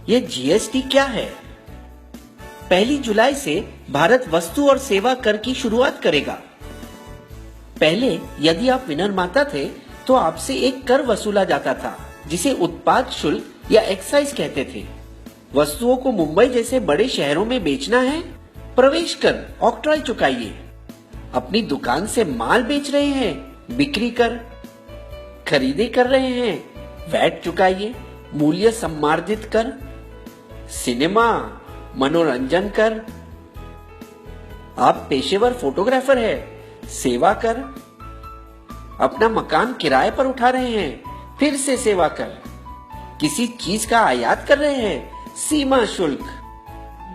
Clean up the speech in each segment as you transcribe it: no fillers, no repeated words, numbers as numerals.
ये जीएसटी क्या है? 1 जुलाई से भारत वस्तु और सेवा कर की शुरुआत करेगा। पहले यदि आप विनिर्माता थे तो आपसे एक कर वसूला जाता था जिसे उत्पाद शुल्क या एक्साइज कहते थे। वस्तुओं को मुंबई जैसे बड़े शहरों में बेचना है, प्रवेश कर ऑक्ट्रॉय चुकाइए। अपनी दुकान से माल बेच रहे हैं, बिक्री कर। खरीदे कर रहे हैं, वैट चुकाइए, मूल्य सम्मार्जित कर। सिनेमा, मनोरंजन कर। आप पेशेवर फोटोग्राफर है, सेवा कर। अपना मकान किराए पर उठा रहे हैं, फिर से सेवा कर। किसी चीज का आयात कर रहे हैं, सीमा शुल्क।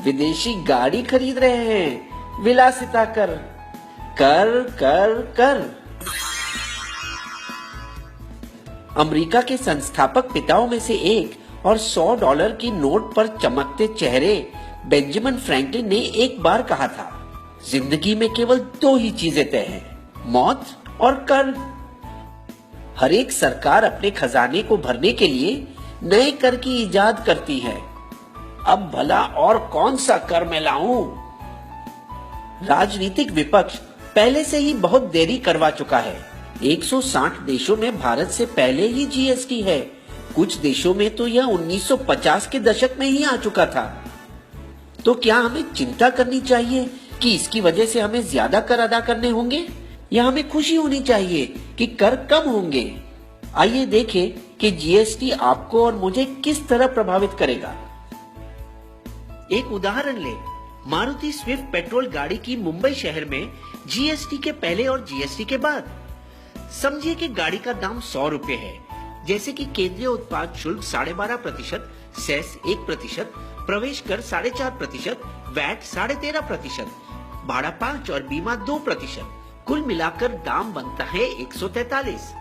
विदेशी गाड़ी खरीद रहे हैं, विलासिता कर। कर कर कर। अमेरिका के संस्थापक पिताओं में से एक और $100 की नोट पर चमकते चेहरे बेंजामिन फ्रैंकलिन ने एक बार कहा था, जिंदगी में केवल 2 ही चीजें तय हैं, मौत और कर। हर एक सरकार अपने खजाने को भरने के लिए नए कर की इजाद करती है। अब भला और कौन सा कर मैं लाऊं? राजनीतिक विपक्ष पहले से ही बहुत देरी करवा चुका है। 160 देशों में भारत से पहले ही जीएसटी है। कुछ देशों में तो यह 1950 के दशक में ही आ चुका था। तो क्या हमें चिंता करनी चाहिए कि इसकी वजह से हमें ज्यादा कर अदा करने होंगे, या हमें खुशी होनी चाहिए कि कर कम होंगे? आइए देखें कि जीएसटी आपको और मुझे किस तरह प्रभावित करेगा। एक उदाहरण ले, मारुति स्विफ्ट पेट्रोल गाड़ी की मुंबई शहर में जीएसटी के पहले और जीएसटी के बाद। समझिए कि गाड़ी का दाम 100 रुपए है, जैसे कि केंद्रीय उत्पाद शुल्क 12.5%, सेस 1%, प्रवेश कर 4.5%, वैट 13.5%, भाड़ा 5 और बीमा 2%। कुल मिलाकर दाम बनता है 143।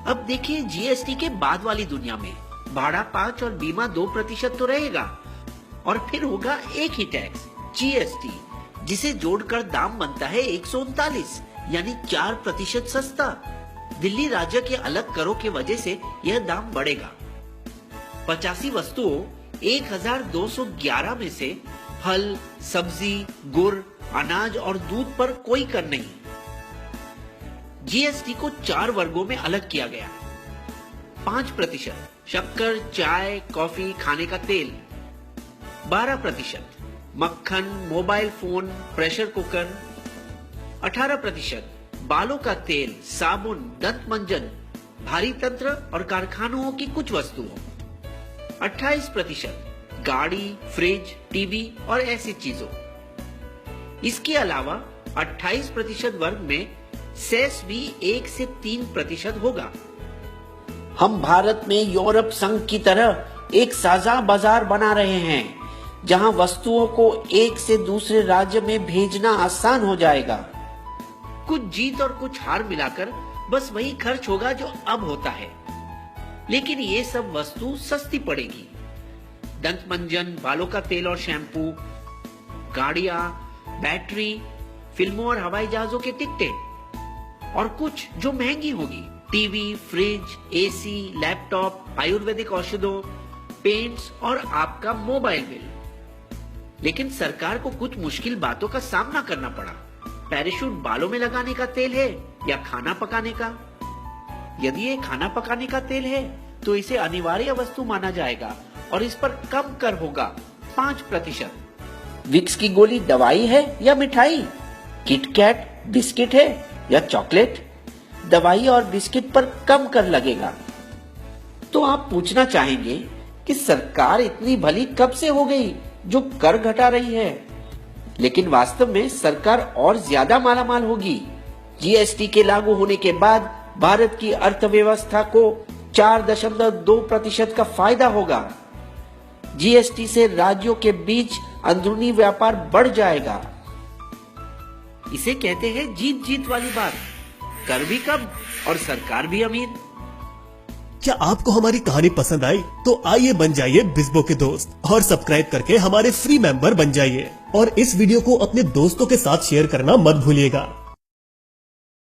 अब देखिए जीएसटी के बाद वाली दुनिया में भाड़ा 5 और बीमा 2% तो रहेगा, और फिर होगा एक ही टैक्स जीएसटी, जिसे जोड़कर दाम बनता है 139, यानी 4% सस्ता। दिल्ली राज्य के अलग करों की वजह से यह दाम बढ़ेगा। 85 वस्तुओं 1211 में से फल, सब्जी, गुड़, अनाज और दूध पर कोई कर नहीं। जीएसटी को 4 वर्गों में अलग किया गया। 5% शक्कर, चाय, कॉफी, खाने का तेल। 12% मक्खन, मोबाइल फोन, प्रेशर कुकर। 18% बालों का तेल, साबुन, दंत मंजन, भारी तंत्र और कारखानों की कुछ वस्तुओं। 28% गाड़ी, फ्रिज, टीवी और ऐसी चीजों। इसके अलावा 28% वर्ग में सेस भी 1 से 3% होगा। हम भारत में यूरोप संघ की तरह एक साझा बाजार बना रहे हैं, जहां वस्तुओं को एक से दूसरे राज्य में भेजना आसान हो जाएगा। कुछ जीत और कुछ हार मिलाकर बस वही खर्च होगा जो अब होता है, लेकिन ये सब वस्तु सस्ती पड़ेगी। दंत मंजन, बालों का तेल और शैम्पू, गाड़ियां, बैटरी, फिल्मों और हवाई जहाजों के टिकटें, और कुछ जो महंगी होगी, TV, fridge, AC, laptop, ayurvedic औषधों, पेंट्स और आपका मोबाइल बिल। लेकिन सरकार को कुछ मुश्किल बातों का सामना करना पड़ा। पैराशूट बालों में लगाने का तेल है या खाना पकाने का? यदि ये खाना पकाने का तेल है तो इसे अनिवार्य वस्तु माना जाएगा और इस पर कम कर होगा 5%। विक्स की गोली दवाई है या मिठाई? किटकैट बिस्किट है या चॉकलेट? दवाई और बिस्किट पर कम कर लगेगा। तो आप पूछना चाहेंगे कि सरकार इतनी भली कब से हो गई जो कर घटा रही है? लेकिन वास्तव में सरकार और ज्यादा मालामाल होगी। जीएसटी के लागू होने के बाद भारत की अर्थव्यवस्था को 4.2% का फायदा होगा। जीएसटी से राज्यों के बीच अंदरूनी व्यापार बढ़ जाएगा। इसे कहते हैं जीत जीत वाली बात। कर भी कम और सरकार भी अमीर। क्या आपको हमारी कहानी पसंद आई? तो आइए बन जाइए बिस्बो के दोस्त और सब्सक्राइब करके हमारे फ्री मेंबर बन जाइए, और इस वीडियो को अपने दोस्तों के साथ शेयर करना मत भूलिएगा।